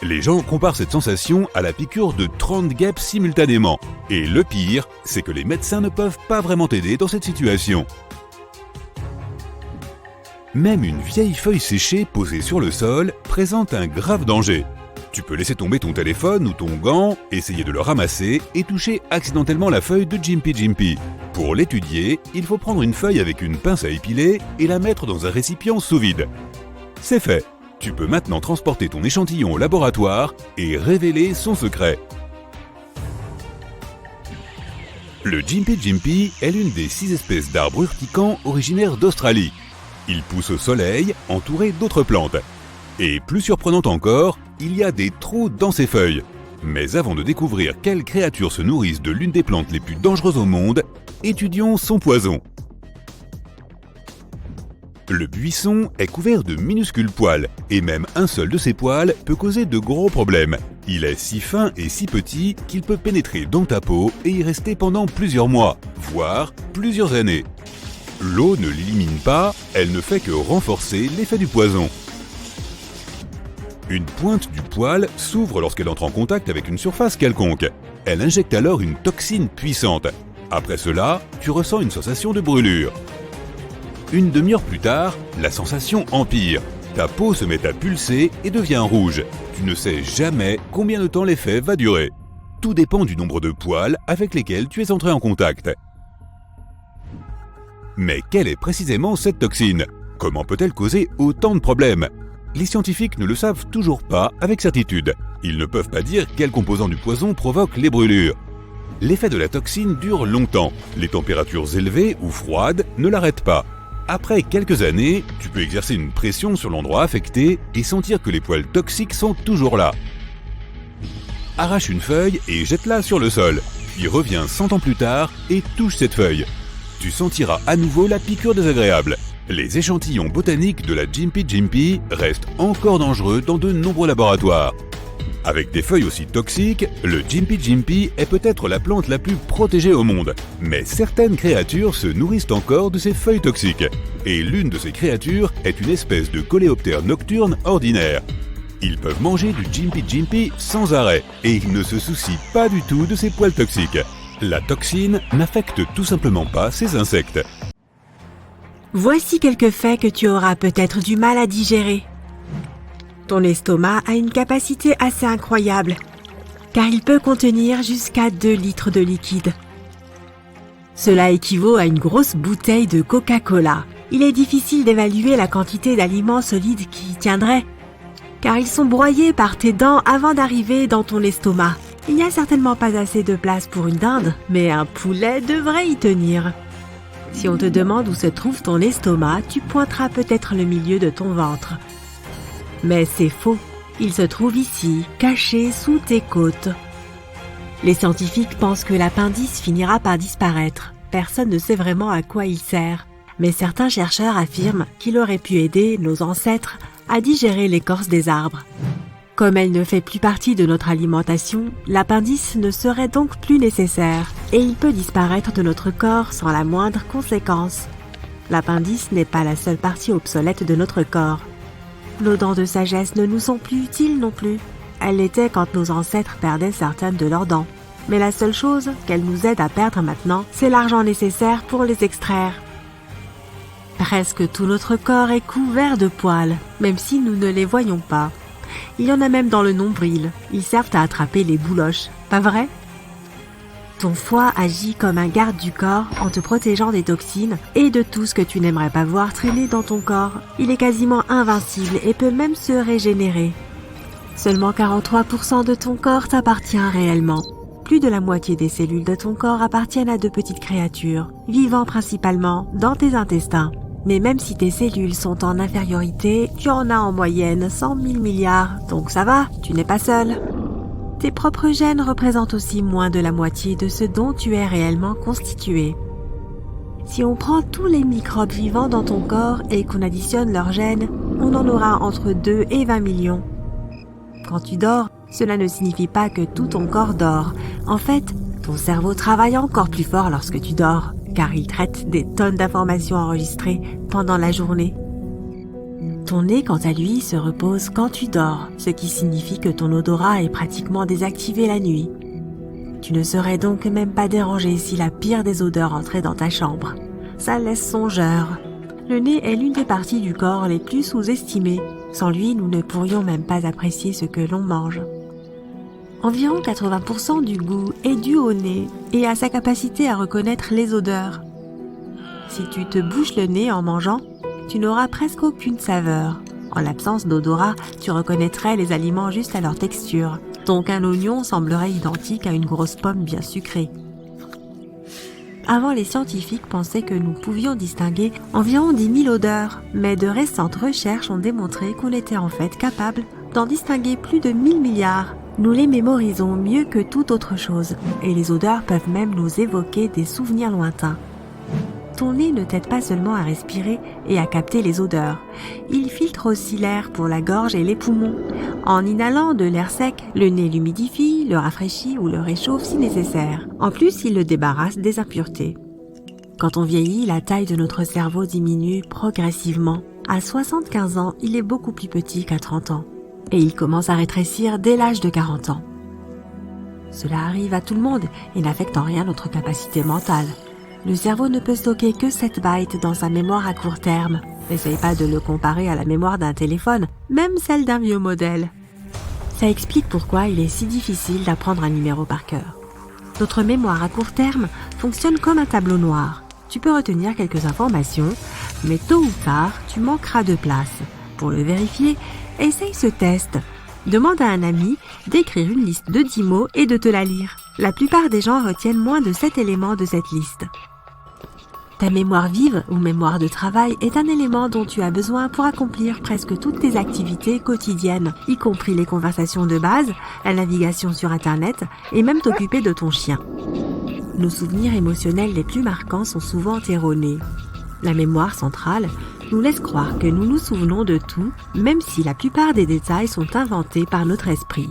[SPEAKER 1] Les gens comparent cette sensation à la piqûre de 30 guêpes simultanément. Et le pire, c'est que les médecins ne peuvent pas vraiment t'aider dans cette situation. Même une vieille feuille séchée posée sur le sol présente un grave danger. Tu peux laisser tomber ton téléphone ou ton gant, essayer de le ramasser et toucher accidentellement la feuille de Gympie Gympie. Pour l'étudier, il faut prendre une feuille avec une pince à épiler et la mettre dans un récipient sous vide. C'est fait. Tu peux maintenant transporter ton échantillon au laboratoire et révéler son secret. Le Gympie Gympie est l'une des 6 espèces d'arbres urticants originaires d'Australie. Il pousse au soleil, entouré d'autres plantes. Et plus surprenant encore, il y a des trous dans ses feuilles. Mais avant de découvrir quelles créatures se nourrissent de l'une des plantes les plus dangereuses au monde, étudions son poison. Le buisson est couvert de minuscules poils, et même un seul de ces poils peut causer de gros problèmes. Il est si fin et si petit qu'il peut pénétrer dans ta peau et y rester pendant plusieurs mois, voire plusieurs années. L'eau ne l'élimine pas, elle ne fait que renforcer l'effet du poison. Une pointe du poil s'ouvre lorsqu'elle entre en contact avec une surface quelconque. Elle injecte alors une toxine puissante. Après cela, tu ressens une sensation de brûlure. Une demi-heure plus tard, la sensation empire. Ta peau se met à pulser et devient rouge. Tu ne sais jamais combien de temps l'effet va durer. Tout dépend du nombre de poils avec lesquels tu es entré en contact. Mais quelle est précisément cette toxine? Comment peut-elle causer autant de problèmes? Les scientifiques ne le savent toujours pas avec certitude. Ils ne peuvent pas dire quel composant du poison provoque les brûlures. L'effet de la toxine dure longtemps. Les températures élevées ou froides ne l'arrêtent pas. Après quelques années, tu peux exercer une pression sur l'endroit affecté et sentir que les poils toxiques sont toujours là. Arrache une feuille et jette-la sur le sol, puis reviens 100 ans plus tard et touche cette feuille. Tu sentiras à nouveau la piqûre désagréable. Les échantillons botaniques de la Gympie Gympie restent encore dangereux dans de nombreux laboratoires. Avec des feuilles aussi toxiques, le Gympie Gympie est peut-être la plante la plus protégée au monde. Mais certaines créatures se nourrissent encore de ces feuilles toxiques. Et l'une de ces créatures est une espèce de coléoptère nocturne ordinaire. Ils peuvent manger du Gympie Gympie sans arrêt, et ils ne se soucient pas du tout de ces poils toxiques. La toxine n'affecte tout simplement pas ces insectes.
[SPEAKER 4] Voici quelques faits que tu auras peut-être du mal à digérer. Ton estomac a une capacité assez incroyable, car il peut contenir jusqu'à 2 litres de liquide. Cela équivaut à une grosse bouteille de Coca-Cola. Il est difficile d'évaluer la quantité d'aliments solides qui y tiendraient, car ils sont broyés par tes dents avant d'arriver dans ton estomac. Il n'y a certainement pas assez de place pour une dinde, mais un poulet devrait y tenir. Si on te demande où se trouve ton estomac, tu pointeras peut-être le milieu de ton ventre. Mais c'est faux, il se trouve ici, caché sous tes côtes. Les scientifiques pensent que l'appendice finira par disparaître. Personne ne sait vraiment à quoi il sert. Mais certains chercheurs affirment qu'il aurait pu aider nos ancêtres à digérer l'écorce des arbres. Comme elle ne fait plus partie de notre alimentation, l'appendice ne serait donc plus nécessaire et il peut disparaître de notre corps sans la moindre conséquence. L'appendice n'est pas la seule partie obsolète de notre corps. Nos dents de sagesse ne nous sont plus utiles non plus. Elles l'étaient quand nos ancêtres perdaient certaines de leurs dents. Mais la seule chose qu'elles nous aident à perdre maintenant, c'est l'argent nécessaire pour les extraire. Presque tout notre corps est couvert de poils, même si nous ne les voyons pas. Il y en a même dans le nombril. Ils servent à attraper les bouloches, pas vrai? Ton foie agit comme un garde du corps en te protégeant des toxines et de tout ce que tu n'aimerais pas voir traîner dans ton corps. Il est quasiment invincible et peut même se régénérer. Seulement 43% de ton corps t'appartient réellement. Plus de la moitié des cellules de ton corps appartiennent à de petites créatures, vivant principalement dans tes intestins. Mais même si tes cellules sont en infériorité, tu en as en moyenne 100 000 milliards, donc ça va, tu n'es pas seul. Tes propres gènes représentent aussi moins de la moitié de ce dont tu es réellement constitué. Si on prend tous les microbes vivants dans ton corps et qu'on additionne leurs gènes, on en aura entre 2 et 20 millions. Quand tu dors, cela ne signifie pas que tout ton corps dort. En fait, ton cerveau travaille encore plus fort lorsque tu dors, car il traite des tonnes d'informations enregistrées pendant la journée. Ton nez, quant à lui, se repose quand tu dors, ce qui signifie que ton odorat est pratiquement désactivé la nuit. Tu ne serais donc même pas dérangé si la pire des odeurs entrait dans ta chambre. Ça laisse songeur. Le nez est l'une des parties du corps les plus sous-estimées. Sans lui, nous ne pourrions même pas apprécier ce que l'on mange. Environ 80% du goût est dû au nez et à sa capacité à reconnaître les odeurs. Si tu te bouches le nez en mangeant, tu n'auras presque aucune saveur. En l'absence d'odorat, tu reconnaîtrais les aliments juste à leur texture. Donc un oignon semblerait identique à une grosse pomme bien sucrée. Avant, les scientifiques pensaient que nous pouvions distinguer environ 10 000 odeurs, mais de récentes recherches ont démontré qu'on était en fait capable d'en distinguer plus de 1000 milliards. Nous les mémorisons mieux que toute autre chose, et les odeurs peuvent même nous évoquer des souvenirs lointains. Ton nez ne t'aide pas seulement à respirer et à capter les odeurs. Il filtre aussi l'air pour la gorge et les poumons. En inhalant de l'air sec, le nez l'humidifie, le rafraîchit ou le réchauffe si nécessaire. En plus, il le débarrasse des impuretés. Quand on vieillit, la taille de notre cerveau diminue progressivement. À 75 ans, il est beaucoup plus petit qu'à 30 ans. Et il commence à rétrécir dès l'âge de 40 ans. Cela arrive à tout le monde et n'affecte en rien notre capacité mentale. Le cerveau ne peut stocker que 7 bytes dans sa mémoire à court terme. N'essaye pas de le comparer à la mémoire d'un téléphone, même celle d'un vieux modèle. Ça explique pourquoi il est si difficile d'apprendre un numéro par cœur. Notre mémoire à court terme fonctionne comme un tableau noir. Tu peux retenir quelques informations, mais tôt ou tard, tu manqueras de place. Pour le vérifier, essaye ce test. Demande à un ami d'écrire une liste de 10 mots et de te la lire. La plupart des gens retiennent moins de 7 éléments de cette liste. Ta mémoire vive ou mémoire de travail est un élément dont tu as besoin pour accomplir presque toutes tes activités quotidiennes, y compris les conversations de base, la navigation sur Internet et même t'occuper de ton chien. Nos souvenirs émotionnels les plus marquants sont souvent erronés. La mémoire centrale nous laisse croire que nous nous souvenons de tout, même si la plupart des détails sont inventés par notre esprit.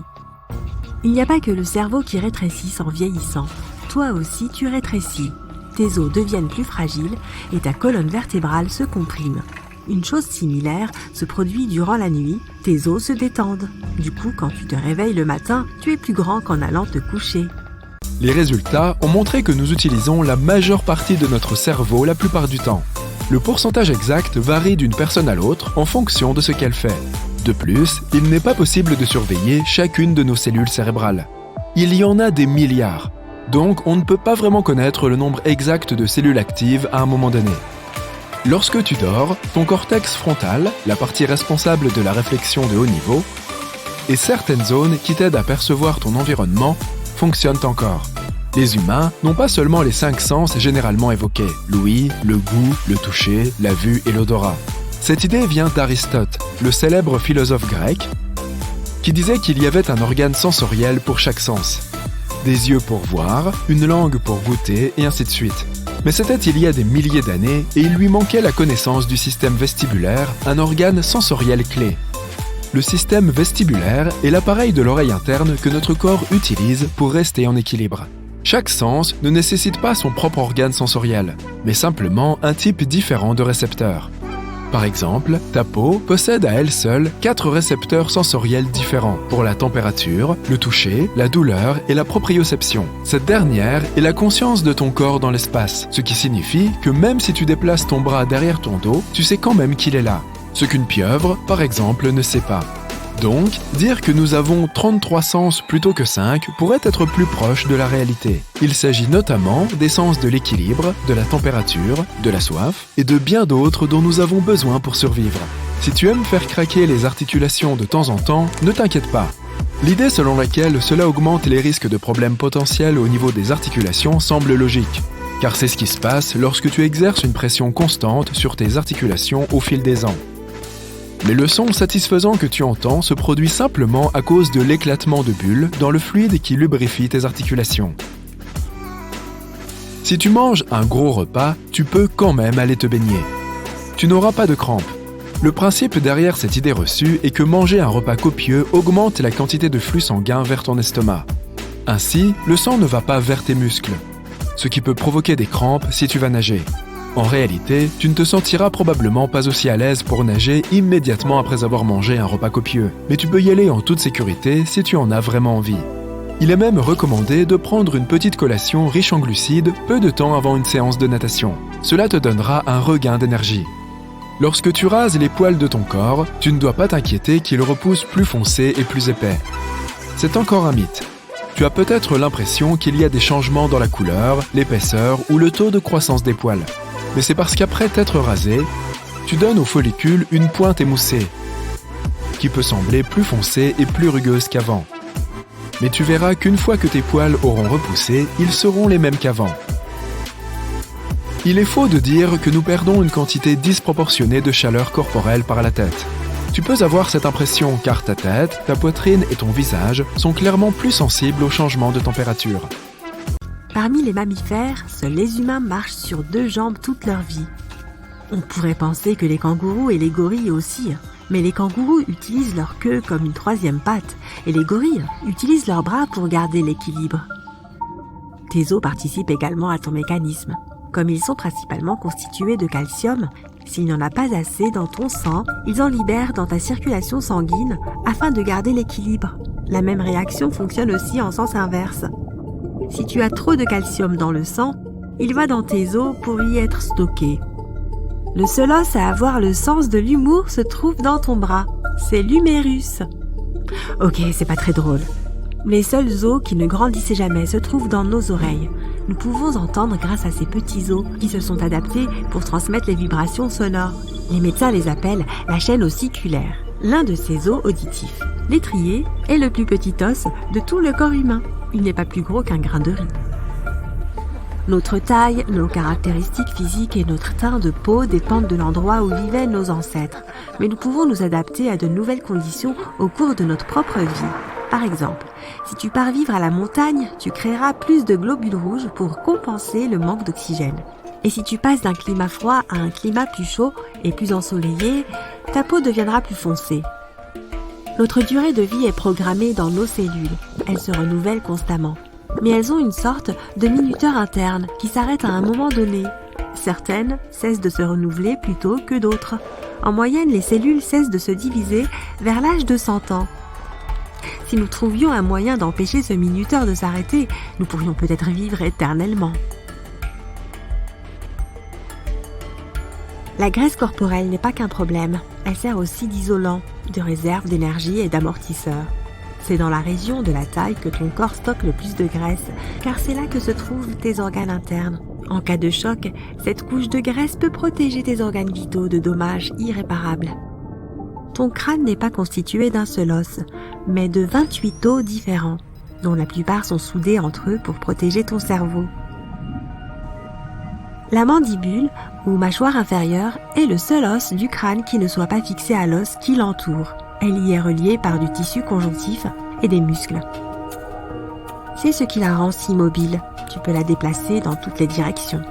[SPEAKER 4] Il n'y a pas que le cerveau qui rétrécit en vieillissant. Toi aussi, tu rétrécis. Tes os deviennent plus fragiles et ta colonne vertébrale se comprime. Une chose similaire se produit durant la nuit, tes os se détendent. Du coup, quand tu te réveilles le matin, tu es plus grand qu'en allant te coucher.
[SPEAKER 3] Les résultats ont montré que nous utilisons la majeure partie de notre cerveau la plupart du temps. Le pourcentage exact varie d'une personne à l'autre en fonction de ce qu'elle fait. De plus, il n'est pas possible de surveiller chacune de nos cellules cérébrales. Il y en a des milliards, donc on ne peut pas vraiment connaître le nombre exact de cellules actives à un moment donné. Lorsque tu dors, ton cortex frontal, la partie responsable de la réflexion de haut niveau, et certaines zones qui t'aident à percevoir ton environnement fonctionnent encore. Les humains n'ont pas seulement les 5 sens généralement évoqués, l'ouïe, le goût, le toucher, la vue et l'odorat. Cette idée vient d'Aristote, le célèbre philosophe grec, qui disait qu'il y avait un organe sensoriel pour chaque sens. Des yeux pour voir, une langue pour goûter, et ainsi de suite. Mais c'était il y a des milliers d'années, et il lui manquait la connaissance du système vestibulaire, un organe sensoriel clé. Le système vestibulaire est l'appareil de l'oreille interne que notre corps utilise pour rester en équilibre. Chaque sens ne nécessite pas son propre organe sensoriel, mais simplement un type différent de récepteurs. Par exemple, ta peau possède à elle seule 4 récepteurs sensoriels différents pour la température, le toucher, la douleur et la proprioception. Cette dernière est la conscience de ton corps dans l'espace, ce qui signifie que même si tu déplaces ton bras derrière ton dos, tu sais quand même qu'il est là. Ce qu'une pieuvre, par exemple, ne sait pas. Donc, dire que nous avons 33 sens plutôt que 5 pourrait être plus proche de la réalité. Il s'agit notamment des sens de l'équilibre, de la température, de la soif et de bien d'autres dont nous avons besoin pour survivre. Si tu aimes faire craquer les articulations de temps en temps, ne t'inquiète pas. L'idée selon laquelle cela augmente les risques de problèmes potentiels au niveau des articulations semble logique, car c'est ce qui se passe lorsque tu exerces une pression constante sur tes articulations au fil des ans. Mais le son satisfaisant que tu entends se produit simplement à cause de l'éclatement de bulles dans le fluide qui lubrifie tes articulations. Si tu manges un gros repas, tu peux quand même aller te baigner. Tu n'auras pas de crampes. Le principe derrière cette idée reçue est que manger un repas copieux augmente la quantité de flux sanguin vers ton estomac. Ainsi, le sang ne va pas vers tes muscles, ce qui peut provoquer des crampes si tu vas nager. En réalité, tu ne te sentiras probablement pas aussi à l'aise pour nager immédiatement après avoir mangé un repas copieux, mais tu peux y aller en toute sécurité si tu en as vraiment envie. Il est même recommandé de prendre une petite collation riche en glucides peu de temps avant une séance de natation. Cela te donnera un regain d'énergie. Lorsque tu rases les poils de ton corps, tu ne dois pas t'inquiéter qu'ils repoussent plus foncés et plus épais. C'est encore un mythe. Tu as peut-être l'impression qu'il y a des changements dans la couleur, l'épaisseur ou le taux de croissance des poils. Mais c'est parce qu'après t'être rasé, tu donnes aux follicules une pointe émoussée, qui peut sembler plus foncée et plus rugueuse qu'avant. Mais tu verras qu'une fois que tes poils auront repoussé, ils seront les mêmes qu'avant. Il est faux de dire que nous perdons une quantité disproportionnée de chaleur corporelle par la tête. Tu peux avoir cette impression car ta tête, ta poitrine et ton visage sont clairement plus sensibles aux changements de température.
[SPEAKER 4] Parmi les mammifères, seuls les humains marchent sur 2 jambes toute leur vie. On pourrait penser que les kangourous et les gorilles aussi, mais les kangourous utilisent leur queue comme une 3e patte et les gorilles utilisent leurs bras pour garder l'équilibre. Tes os participent également à ton mécanisme. Comme ils sont principalement constitués de calcium, s'il n'y en a pas assez dans ton sang, ils en libèrent dans ta circulation sanguine afin de garder l'équilibre. La même réaction fonctionne aussi en sens inverse. Si tu as trop de calcium dans le sang, il va dans tes os pour y être stocké. Le seul os à avoir le sens de l'humour se trouve dans ton bras. C'est l'humérus. Ok, c'est pas très drôle. Les seuls os qui ne grandissent jamais se trouvent dans nos oreilles. Nous pouvons entendre grâce à ces petits os qui se sont adaptés pour transmettre les vibrations sonores. Les médecins les appellent la chaîne ossiculaire. L'un de ces os auditifs, l'étrier, est le plus petit os de tout le corps humain. Il n'est pas plus gros qu'un grain de riz. Notre taille, nos caractéristiques physiques et notre teint de peau dépendent de l'endroit où vivaient nos ancêtres. Mais nous pouvons nous adapter à de nouvelles conditions au cours de notre propre vie. Par exemple, si tu pars vivre à la montagne, tu créeras plus de globules rouges pour compenser le manque d'oxygène. Et si tu passes d'un climat froid à un climat plus chaud et plus ensoleillé, ta peau deviendra plus foncée. Notre durée de vie est programmée dans nos cellules. Elles se renouvellent constamment. Mais elles ont une sorte de minuteur interne qui s'arrête à un moment donné. Certaines cessent de se renouveler plus tôt que d'autres. En moyenne, les cellules cessent de se diviser vers l'âge de 100 ans. Si nous trouvions un moyen d'empêcher ce minuteur de s'arrêter, nous pourrions peut-être vivre éternellement. La graisse corporelle n'est pas qu'un problème, elle sert aussi d'isolant, de réserve d'énergie et d'amortisseur. C'est dans la région de la taille que ton corps stocke le plus de graisse, car c'est là que se trouvent tes organes internes. En cas de choc, cette couche de graisse peut protéger tes organes vitaux de dommages irréparables. Ton crâne n'est pas constitué d'un seul os, mais de 28 os différents. dont la plupart sont soudés entre eux pour protéger ton cerveau. La mandibule, ou mâchoire inférieure, est le seul os du crâne qui ne soit pas fixé à l'os qui l'entoure. Elle y est reliée par du tissu conjonctif et des muscles. C'est ce qui la rend si mobile. Tu peux la déplacer dans toutes les directions.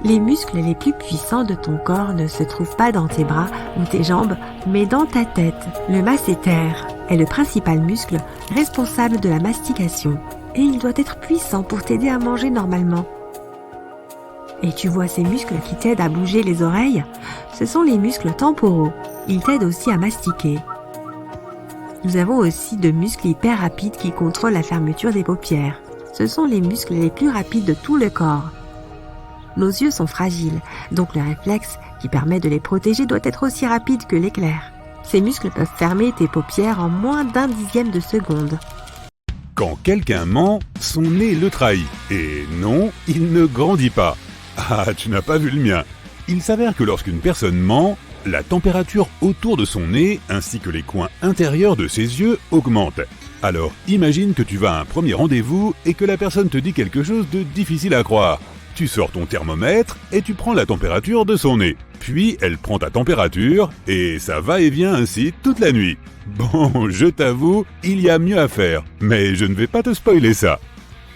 [SPEAKER 4] Les muscles les plus puissants de ton corps ne se trouvent pas dans tes bras ou tes jambes, mais dans ta tête. Le masséter est le principal muscle responsable de la mastication et il doit être puissant pour t'aider à manger normalement. Et tu vois ces muscles qui t'aident à bouger les oreilles? Ce sont les muscles temporaux. Ils t'aident aussi à mastiquer. Nous avons aussi de muscles hyper rapides qui contrôlent la fermeture des paupières. Ce sont les muscles les plus rapides de tout le corps. Nos yeux sont fragiles, donc le réflexe qui permet de les protéger doit être aussi rapide que l'éclair. Ces muscles peuvent fermer tes paupières en moins d'1/10 de seconde.
[SPEAKER 1] Quand quelqu'un ment, son nez le trahit. Et non, il ne grandit pas. Ah, tu n'as pas vu le mien. Il s'avère que lorsqu'une personne ment, la température autour de son nez ainsi que les coins intérieurs de ses yeux augmente. Alors imagine que tu vas à un premier rendez-vous et que la personne te dit quelque chose de difficile à croire. Tu sors ton thermomètre et tu prends la température de son nez. Puis elle prend ta température et ça va et vient ainsi toute la nuit. Bon, je t'avoue, il y a mieux à faire, mais je ne vais pas te spoiler ça.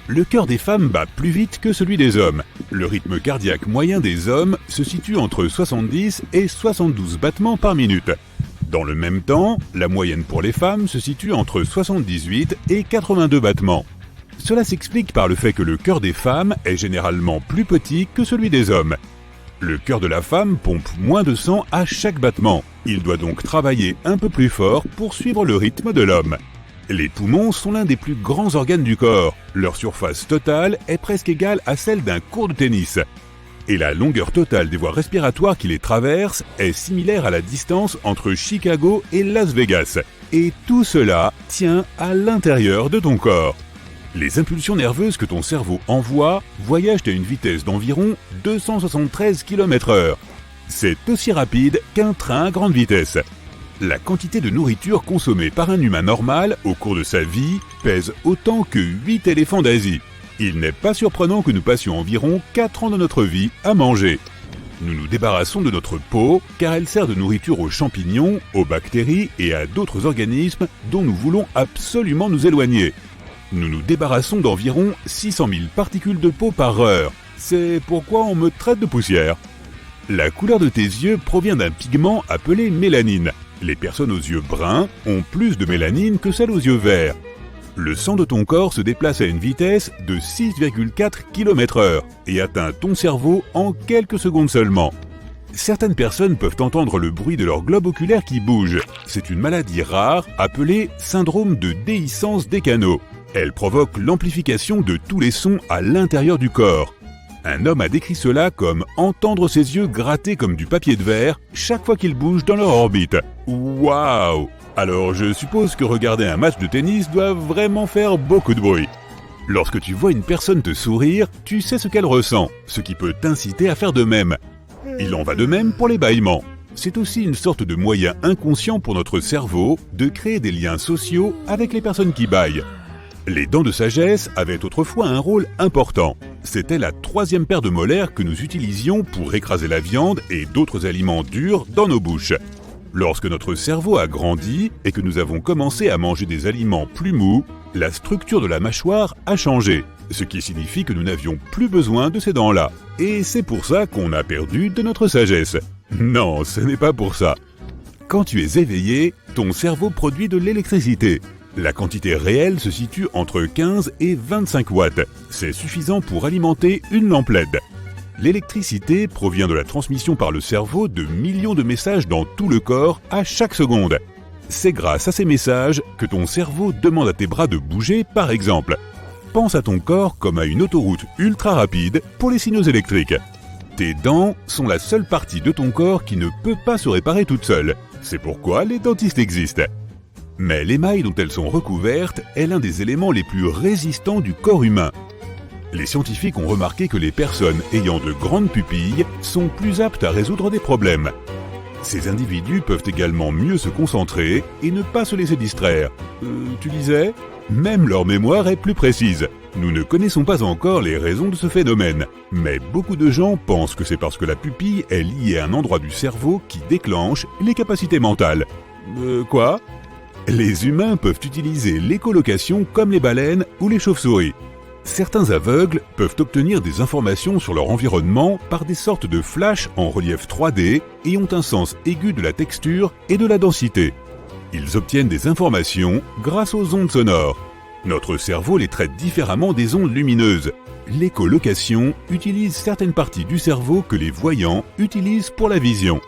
[SPEAKER 1] Le cœur des femmes bat plus vite que celui des hommes. Le rythme cardiaque moyen des hommes se situe entre 70 et 72 battements par minute. Dans le même temps, la moyenne pour les femmes se situe entre 78 et 82 battements. Cela s'explique par le fait que le cœur des femmes est généralement plus petit que celui des hommes. Le cœur de la femme pompe moins de sang à chaque battement. Il doit donc travailler un peu plus fort pour suivre le rythme de l'homme. Les poumons sont l'un des plus grands organes du corps. Leur surface totale est presque égale à celle d'un court de tennis. Et la longueur totale des voies respiratoires qui les traversent est similaire à la distance entre Chicago et Las Vegas. Et tout cela tient à l'intérieur de ton corps. Les impulsions nerveuses que ton cerveau envoie voyagent à une vitesse d'environ 273 km/h. C'est aussi rapide qu'un train à grande vitesse. La quantité de nourriture consommée par un humain normal au cours de sa vie pèse autant que 8 éléphants d'Asie. Il n'est pas surprenant que nous passions environ 4 ans de notre vie à manger. Nous nous débarrassons de notre peau car elle sert de nourriture aux champignons, aux bactéries et à d'autres organismes dont nous voulons absolument nous éloigner. Nous nous débarrassons d'environ 600 000 particules de peau par heure. C'est pourquoi on me traite de poussière. La couleur de tes yeux provient d'un pigment appelé mélanine. Les personnes aux yeux bruns ont plus de mélanine que celles aux yeux verts. Le sang de ton corps se déplace à une vitesse de 6,4 km/h et atteint ton cerveau en quelques secondes seulement. Certaines personnes peuvent entendre le bruit de leur globe oculaire qui bouge. C'est une maladie rare appelée syndrome de déhiscence des canaux. Elle provoque l'amplification de tous les sons à l'intérieur du corps. Un homme a décrit cela comme entendre ses yeux gratter comme du papier de verre chaque fois qu'ils bougent dans leur orbite. Waouh! Alors je suppose que regarder un match de tennis doit vraiment faire beaucoup de bruit. Lorsque tu vois une personne te sourire, tu sais ce qu'elle ressent, ce qui peut t'inciter à faire de même. Il en va de même pour les bâillements. C'est aussi une sorte de moyen inconscient pour notre cerveau de créer des liens sociaux avec les personnes qui bâillent. Les dents de sagesse avaient autrefois un rôle important. C'était la 3e paire de molaires que nous utilisions pour écraser la viande et d'autres aliments durs dans nos bouches. Lorsque notre cerveau a grandi et que nous avons commencé à manger des aliments plus mous, la structure de la mâchoire a changé, ce qui signifie que nous n'avions plus besoin de ces dents-là. Et c'est pour ça qu'on a perdu de notre sagesse. Non, ce n'est pas pour ça. Quand tu es éveillé, ton cerveau produit de l'électricité. La quantité réelle se situe entre 15 et 25 watts. C'est suffisant pour alimenter une lampe LED. L'électricité provient de la transmission par le cerveau de millions de messages dans tout le corps à chaque seconde. C'est grâce à ces messages que ton cerveau demande à tes bras de bouger, par exemple. Pense à ton corps comme à une autoroute ultra rapide pour les signaux électriques. Tes dents sont la seule partie de ton corps qui ne peut pas se réparer toute seule. C'est pourquoi les dentistes existent. Mais l'émail dont elles sont recouvertes est l'un des éléments les plus résistants du corps humain. Les scientifiques ont remarqué que les personnes ayant de grandes pupilles sont plus aptes à résoudre des problèmes. Ces individus peuvent également mieux se concentrer et ne pas se laisser distraire. Tu disais ? Même leur mémoire est plus précise. Nous ne connaissons pas encore les raisons de ce phénomène, mais beaucoup de gens pensent que c'est parce que la pupille est liée à un endroit du cerveau qui déclenche les capacités mentales. Quoi ? Les humains peuvent utiliser l'écholocation comme les baleines ou les chauves-souris. Certains aveugles peuvent obtenir des informations sur leur environnement par des sortes de flashs en relief 3D et ont un sens aigu de la texture et de la densité. Ils obtiennent des informations grâce aux ondes sonores. Notre cerveau les traite différemment des ondes lumineuses. L'écholocation utilise certaines parties du cerveau que les voyants utilisent pour la vision.